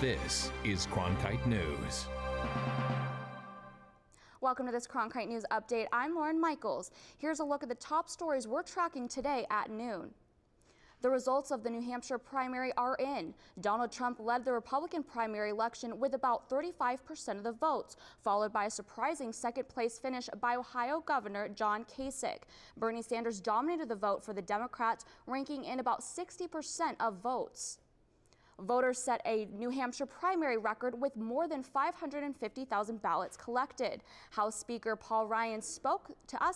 This is Cronkite News. Welcome to this Cronkite News Update. I'm Lauren Michaels. Here's a look at the top stories we're tracking today at noon. The results of the New Hampshire primary are in. Donald Trump led the Republican primary election with about 35% of the votes, followed by a surprising second-place finish by Ohio Governor John Kasich. Bernie Sanders dominated the vote for the Democrats, ranking in about 60% of votes. Voters set a New Hampshire primary record with more than 550,000 ballots collected. House Speaker Paul Ryan spoke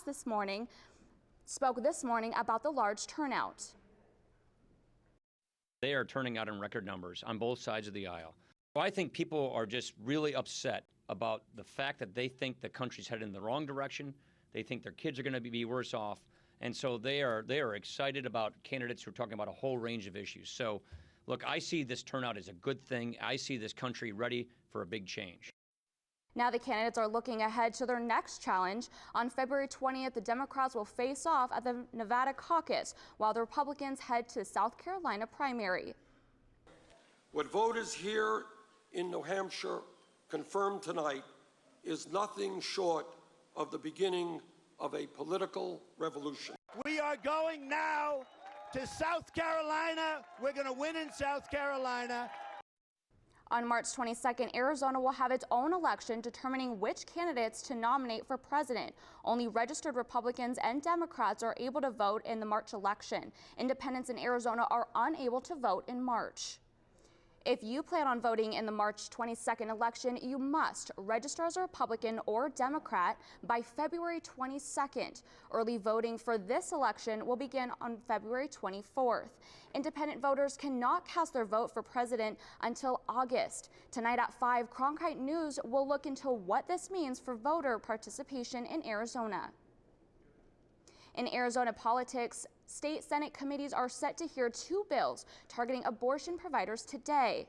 this morning about the large turnout. They are turning out in record numbers on both sides of the aisle. So I think people are just really upset about the fact that they think the country's headed in the wrong direction. They think their kids are going to be worse off. And so they are excited about candidates who are talking about a whole range of issues. So look, I see this turnout as a good thing. I see this country ready for a big change. Now the candidates are looking ahead to their next challenge. On February 20th, the Democrats will face off at the Nevada Caucus, while the Republicans head to the South Carolina primary. What voters here in New Hampshire confirmed tonight is nothing short of the beginning of a political revolution. We are going now to South Carolina. We're going to win in South Carolina. On March 22nd, Arizona will have its own election determining which candidates to nominate for president. Only registered Republicans and Democrats are able to vote in the March election. Independents in Arizona are unable to vote in March. If you plan on voting in the March 22nd election, you must register as a Republican or Democrat by February 22nd. Early voting for this election will begin on February 24th. Independent voters cannot cast their vote for president until August. Tonight at 5, Cronkite News will look into what this means for voter participation in Arizona. In Arizona politics, state Senate committees are set to hear 2 bills targeting abortion providers today.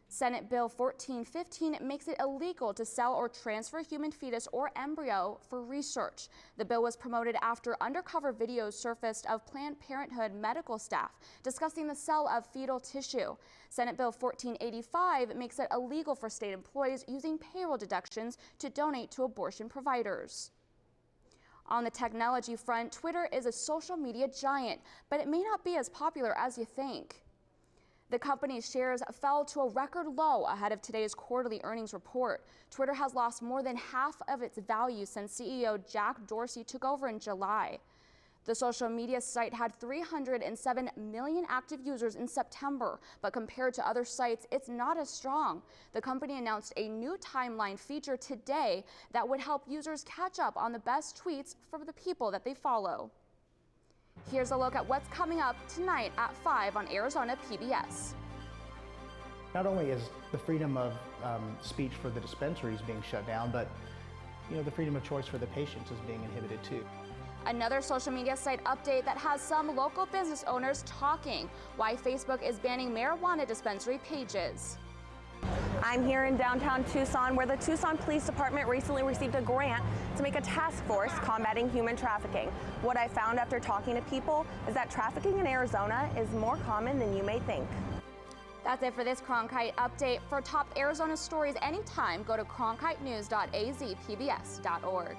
Senate Bill 1415 makes it illegal to sell or transfer human fetus or embryo for research. The bill was promoted after undercover videos surfaced of Planned Parenthood medical staff discussing the sale of fetal tissue. Senate Bill 1485 makes it illegal for state employees using payroll deductions to donate to abortion providers. On the technology front, Twitter is a social media giant, but it may not be as popular as you think. The company's shares fell to a record low ahead of today's quarterly earnings report. Twitter has lost more than half of its value since CEO Jack Dorsey took over in July. The social media site had 307 million active users in September, but compared to other sites, it's not as strong. The company announced a new timeline feature today that would help users catch up on the best tweets from the people that they follow. Here's a look at what's coming up tonight at 5 on Arizona PBS. Not only is the freedom of speech for the dispensaries being shut down, but the freedom of choice for the patients is being inhibited too. Another social media site update that has some local business owners talking why Facebook is banning marijuana dispensary pages. I'm here in downtown Tucson, where the Tucson Police Department recently received a grant to make a task force combating human trafficking. What I found after talking to people is that trafficking in Arizona is more common than you may think. That's it for this Cronkite update. For top Arizona stories anytime, go to cronkitenews.azpbs.org.